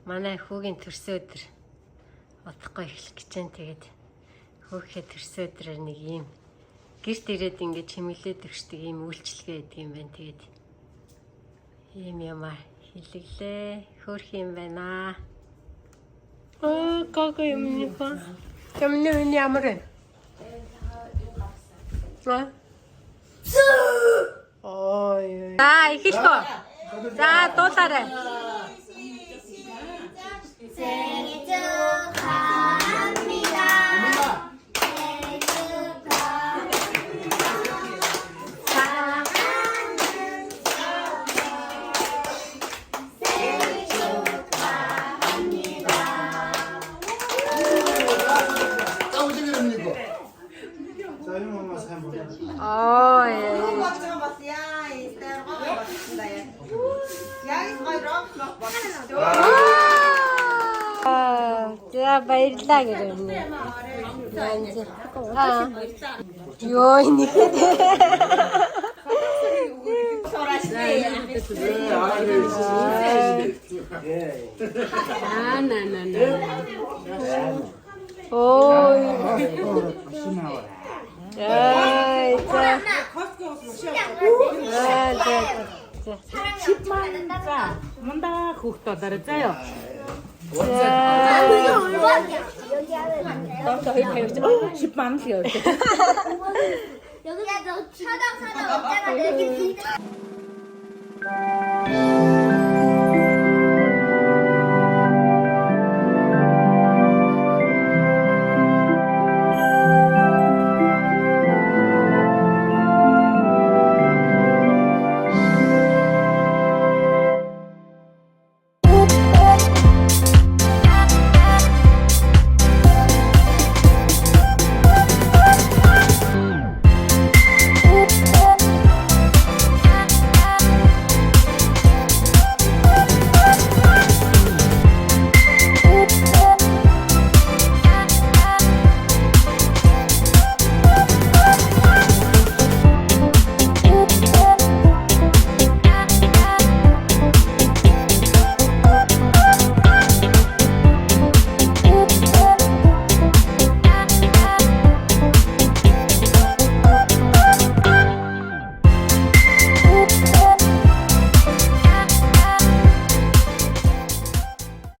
манай хүүгийн төрсөн өдөр утгагүй эхлэх гэж байна. Тэгээд хүүхээ төрсөн өдрөөр нэг юм гэрт ирээд ингэж хэмэлээд өгчдөг юм үйлчлэгээ гэдэг юм байна. Тэгээд ийм юмаа хэлэглээ. Хөөх юм байна. Как юм не па? Камне не амрэн. Ва? Ой. Эхэлхөө. За дуулаарай. 생일 축하합니다. 생일 축하합니다. 사랑하는 생일 축하합니다. За баярлалаа гэрээ. Йоо нэг. Ой. 문다 국도 다르자요. 그게 얼마냐? 여기 안에 저희 배우자 10만 원씩. 여기다 너 사당 없잖아. 내게